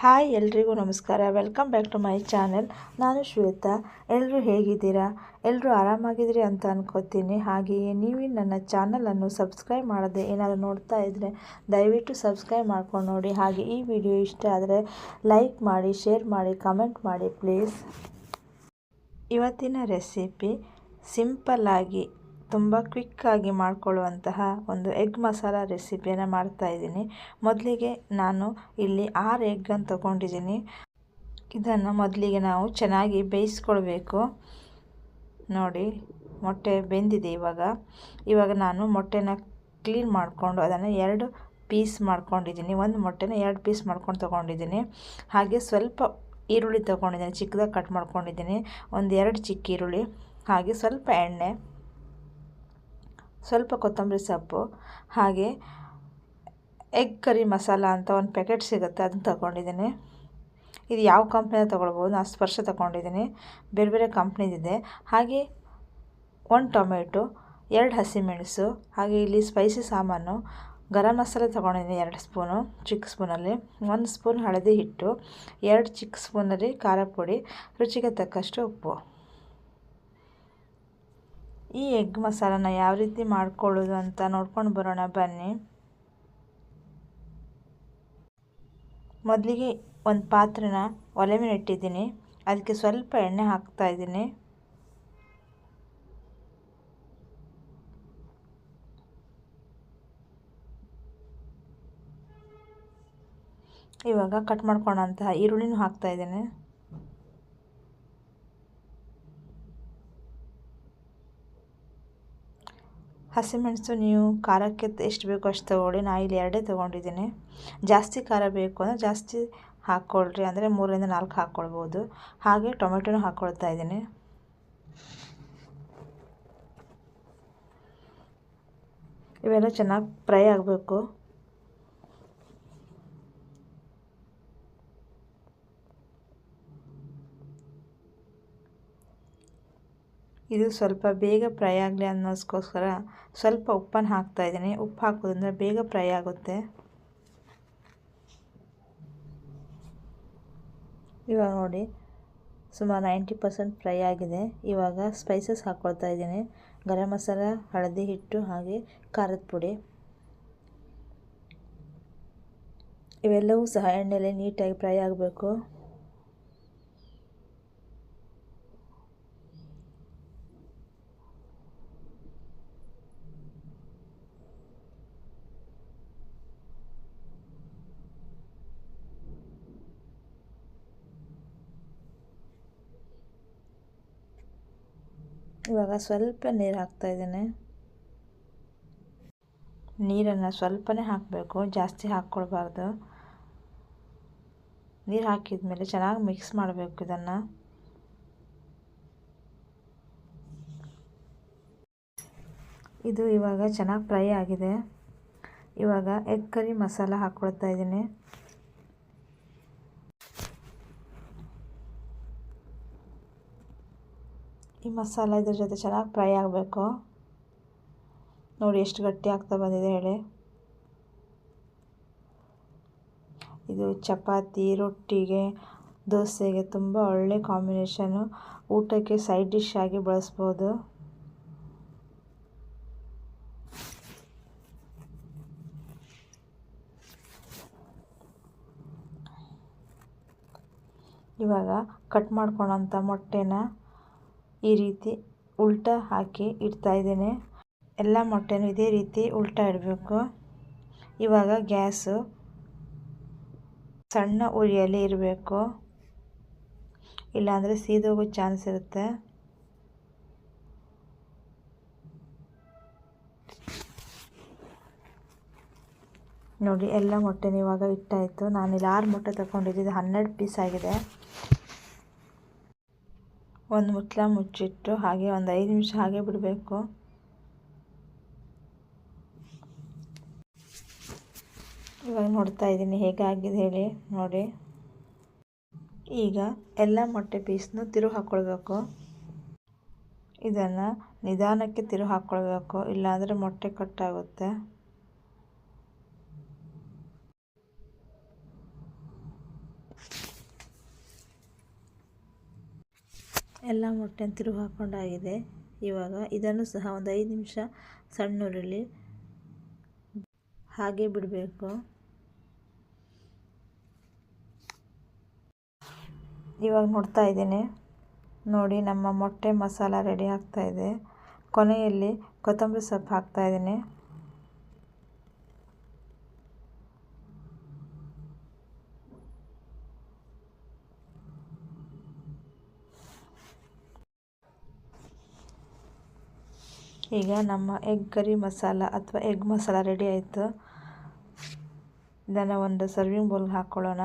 Hi ಎಲ್ರಿಗೂ ನಮಸ್ಕಾರ. Welcome back to my channel. ನಾನು ಶ್ವೇತಾ. ಎಲ್ಲರೂ ಹೇಗಿದ್ದೀರಾ? ಎಲ್ಲರೂ ಆರಾಮಾಗಿದ್ದೀರಿ ಅಂತ ಅನ್ಕೋತೀನಿ. ಹಾಗೆಯೇ ನೀವು ನನ್ನ ಚಾನಲನ್ನು ಸಬ್ಸ್ಕ್ರೈಬ್ ಮಾಡದೆ ಏನಾದರೂ ನೋಡ್ತಾ ಇದ್ದರೆ ದಯವಿಟ್ಟು ಸಬ್ಸ್ಕ್ರೈಬ್ ಮಾಡ್ಕೊಂಡು ನೋಡಿ. ಹಾಗೆ ಈ ವಿಡಿಯೋ ಇಷ್ಟ ಆದರೆ ಲೈಕ್ ಮಾಡಿ, ಶೇರ್ ಮಾಡಿ, ಕಮೆಂಟ್ ಮಾಡಿ ಪ್ಲೀಸ್. ಇವತ್ತಿನ ರೆಸಿಪಿ ಸಿಂಪಲ್ಲಾಗಿ ತುಂಬ ಕ್ವಿಕ್ಕಾಗಿ ಮಾಡಿಕೊಳ್ಳುವಂತಹ ಒಂದು ಎಗ್ ಮಸಾಲ ರೆಸಿಪಿಯನ್ನು ಮಾಡ್ತಾಯಿದ್ದೀನಿ. ಮೊದಲಿಗೆ ನಾನು ಇಲ್ಲಿ 6 ಎಗ್ಗನ್ನು ತೊಗೊಂಡಿದ್ದೀನಿ. ಇದನ್ನು ಮೊದಲಿಗೆ ನಾವು ಚೆನ್ನಾಗಿ ಬೇಯಿಸ್ಕೊಳ್ಬೇಕು. ನೋಡಿ, ಮೊಟ್ಟೆ ಬೆಂದಿದೆ. ಇವಾಗ ನಾನು ಮೊಟ್ಟೆನ ಕ್ಲೀನ್ ಮಾಡಿಕೊಂಡು ಅದನ್ನು 2 ಪೀಸ್ ಮಾಡ್ಕೊಂಡಿದ್ದೀನಿ. ಒಂದು ಮೊಟ್ಟೆನ 2 ಪೀಸ್ ಮಾಡ್ಕೊಂಡು ತೊಗೊಂಡಿದ್ದೀನಿ. ಹಾಗೆ ಸ್ವಲ್ಪ ಈರುಳ್ಳಿ ತೊಗೊಂಡಿದ್ದೀನಿ, ಚಿಕ್ಕದಾಗಿ ಕಟ್ ಮಾಡ್ಕೊಂಡಿದ್ದೀನಿ. ಒಂದು 2 ಚಿಕ್ಕ ಈರುಳ್ಳಿ, ಹಾಗೆ ಸ್ವಲ್ಪ ಎಣ್ಣೆ, ಸ್ವಲ್ಪ ಕೊತ್ತಂಬರಿ ಸೊಪ್ಪು, ಹಾಗೆ ಎಗ್ ಕರಿ ಮಸಾಲ ಅಂತ ಒಂದು ಪ್ಯಾಕೆಟ್ ಸಿಗುತ್ತೆ, ಅದನ್ನು ತೊಗೊಂಡಿದ್ದೀನಿ. ಇದು ಯಾವ ಕಂಪ್ನಿಯ ತೊಗೊಳ್ಬೋದು, ನಾನು ಸ್ಪರ್ಶ ತೊಗೊಂಡಿದ್ದೀನಿ. ಬೇರೆ ಬೇರೆ ಕಂಪ್ನಿದಿದೆ. ಹಾಗೆ 1 ಟೊಮೆಟೊ, 2 ಹಸಿಮೆಣಸು, ಹಾಗೆ ಇಲ್ಲಿ ಸ್ಪೈಸಿ ಸಾಮಾನು ಗರಂ ಮಸಾಲೆ ತೊಗೊಂಡಿದ್ದೀನಿ 2 ಸ್ಪೂನು ಚಿಕ್ಕ ಸ್ಪೂನಲ್ಲಿ, 1 ಸ್ಪೂನ್ ಹಳದಿ ಹಿಟ್ಟು, 2 ಚಿಕ್ಕ ಸ್ಪೂನಲ್ಲಿ ಖಾರ ಪುಡಿ, ರುಚಿಗೆ ತಕ್ಕಷ್ಟು ಉಪ್ಪು. ಈ ಎಗ್ ಮಸಾಲನ ಯಾವ ರೀತಿ ಮಾಡ್ಕೊಳ್ಳೋದು ಅಂತ ನೋಡ್ಕೊಂಡು ಬರೋಣ ಬನ್ನಿ. ಮೊದಲಿಗೆ ಒಂದು ಪಾತ್ರೆನ ಒಲೆ ಮೇಲೆ ಇಟ್ಟಿದ್ದೀನಿ. ಅದಕ್ಕೆ ಸ್ವಲ್ಪ ಎಣ್ಣೆ ಹಾಕ್ತಾ ಇದ್ದೀನಿ. ಇವಾಗ ಕಟ್ ಮಾಡ್ಕೊಂಡಂತಹ ಈರುಳ್ಳಿನೂ ಹಾಕ್ತಾ ಇದ್ದೀನಿ. ಹಸಿಮೆಣಸು ನೀವು ಖಾರಕ್ಕೆ ಎಷ್ಟು ಬೇಕೋ ಅಷ್ಟು ತೊಗೊಳ್ಳಿ. ನಾನು ಇಲ್ಲಿ 2 ತೊಗೊಂಡಿದ್ದೀನಿ. ಜಾಸ್ತಿ ಖಾರ ಬೇಕು ಅಂದರೆ ಜಾಸ್ತಿ ಹಾಕ್ಕೊಳ್ರಿ, ಅಂದರೆ 3ರಿಂದ 4 ಹಾಕ್ಕೊಳ್ಬೋದು. ಹಾಗೆ ಟೊಮೆಟೊನೂ ಹಾಕ್ಕೊಳ್ತಾ ಇದ್ದೀನಿ. ಇವೆಲ್ಲ ಚೆನ್ನಾಗಿ ಫ್ರೈ ಆಗಬೇಕು. ಇದು ಸ್ವಲ್ಪ ಬೇಗ ಫ್ರೈ ಆಗಲಿ ಅನ್ನೋಸ್ಕೋಸ್ಕರ ಸ್ವಲ್ಪ ಉಪ್ಪನ್ನು ಹಾಕ್ತಾಯಿದ್ದೀನಿ. ಉಪ್ಪು ಹಾಕೋದ್ರಿಂದ ಬೇಗ ಫ್ರೈ ಆಗುತ್ತೆ. ಇವಾಗ ನೋಡಿ, ಸುಮಾರು 90% ಫ್ರೈ ಆಗಿದೆ. ಇವಾಗ ಸ್ಪೈಸಸ್ ಹಾಕ್ಕೊಳ್ತಾ ಇದ್ದೀನಿ. ಗರಂ ಮಸಾಲ, ಹಳದಿ ಹಿಟ್ಟು, ಹಾಗೆ ಖಾರದ ಪುಡಿ. ಇವೆಲ್ಲವೂ ಸಹ ಎಣ್ಣೆಯಲ್ಲಿ ನೀಟಾಗಿ ಫ್ರೈ ಆಗಬೇಕು. ಇವಾಗ ಸ್ವಲ್ಪ ನೀರು ಹಾಕ್ತಾಯಿದ್ದೇನೆ. ನೀರನ್ನು ಸ್ವಲ್ಪನೇ ಹಾಕಬೇಕು, ಜಾಸ್ತಿ ಹಾಕ್ಕೊಳ್ಬಾರ್ದು. ನೀರು ಹಾಕಿದ ಮೇಲೆ ಚೆನ್ನಾಗಿ ಮಿಕ್ಸ್ ಮಾಡಬೇಕು ಇದನ್ನು. ಇದು ಇವಾಗ ಚೆನ್ನಾಗಿ ಫ್ರೈ ಆಗಿದೆ. ಇವಾಗ ಎಗ್ ಕರಿ ಮಸಾಲ ಹಾಕ್ಕೊಳ್ತಾ ಇದ್ದೀನಿ. ಈ ಮಸಾಲ ಇದ್ರ ಜೊತೆ ಚೆನ್ನಾಗಿ ಫ್ರೈ ಆಗಬೇಕು. ನೋಡಿ ಎಷ್ಟು ಗಟ್ಟಿ ಆಗ್ತಾ ಬಂದಿದೆ ಹೇಳಿ. ಇದು ಚಪಾತಿ, ರೊಟ್ಟಿಗೆ, ದೋಸೆಗೆ ತುಂಬ ಒಳ್ಳೆ ಕಾಂಬಿನೇಷನು. ಊಟಕ್ಕೆ ಸೈಡ್ ಡಿಶ್ ಆಗಿ ಬಳಸ್ಬೋದು. ಇವಾಗ ಕಟ್ ಮಾಡ್ಕೊಳ್ಳೋಂಥ ಮೊಟ್ಟೆನ ಈ ರೀತಿ ಉಲ್ಟಾ ಹಾಕಿ ಇಡ್ತಾ ಇದ್ದೇನೆ. ಎಲ್ಲ ಮೊಟ್ಟೆನೂ ಇದೇ ರೀತಿ ಉಲ್ಟಾ ಇಡಬೇಕು. ಇವಾಗ ಗ್ಯಾಸು ಸಣ್ಣ ಉರಿಯಲ್ಲಿ ಇರಬೇಕು, ಇಲ್ಲಾಂದರೆ ಸೀದೋಗೋ ಚಾನ್ಸ್ ಇರುತ್ತೆ. ನೋಡಿ, ಎಲ್ಲ ಮೊಟ್ಟೆನೂ ಇವಾಗ ಇಟ್ಟಾಯಿತು. ನಾನಿಲ್ಲಿ 6 ಮೊಟ್ಟೆ ತಗೊಂಡಿದ್ದು 12 ಪೀಸ್ ಆಗಿದೆ. ಒಂದು ಮುಚ್ಚಳ ಮುಚ್ಚಿಟ್ಟು ಹಾಗೆ ಒಂದು 5 ನಿಮಿಷ ಹಾಗೆ ಬಿಡಬೇಕು. ಇವಾಗ ನೋಡ್ತಾ ಇದ್ದೀನಿ ಹೇಗಾಗಿದೆ ಹೇಳಿ. ನೋಡಿ, ಈಗ ಎಲ್ಲ ಮೊಟ್ಟೆ ಪೀಸ್ನು ತಿರುಗಿ ಹಾಕ್ಕೊಳ್ಬೇಕು. ಇದನ್ನು ನಿಧಾನಕ್ಕೆ ತಿರುಗಿ ಹಾಕ್ಕೊಳ್ಬೇಕು, ಇಲ್ಲಾಂದರೆ ಮೊಟ್ಟೆ ಕಟ್ಟಾಗುತ್ತೆ. ಎಲ್ಲ ಮೊಟ್ಟೆನ ತಿರುಗಿ ಹಾಕೊಂಡಾಗಿದೆ. ಇವಾಗ ಇದನ್ನು ಸಹ ಒಂದು 5 ನಿಮಿಷ ಸಣ್ಣ ಉರಿಲಿ ಹಾಗೆ ಬಿಡಬೇಕು. ಇವಾಗ ನೋಡ್ತಾ ಇದ್ದೀನಿ ನೋಡಿ, ನಮ್ಮ ಮೊಟ್ಟೆ ಮಸಾಲ ರೆಡಿ ಆಗ್ತಾ ಇದೆ. ಕೊನೆಯಲ್ಲಿ ಕೊತ್ತಂಬರಿ ಸೊಪ್ಪು ಹಾಕ್ತಾ ಇದ್ದೀನಿ. ಈಗ ನಮ್ಮ ಎಗ್ ಕರಿ ಮಸಾಲ ಅಥವಾ ಎಗ್ ಮಸಾಲ ರೆಡಿ ಆಯಿತು. ಇದನ್ನು ಒಂದು ಸರ್ವಿಂಗ್ ಬೌಲ್ಗೆ ಹಾಕ್ಕೊಳ್ಳೋಣ.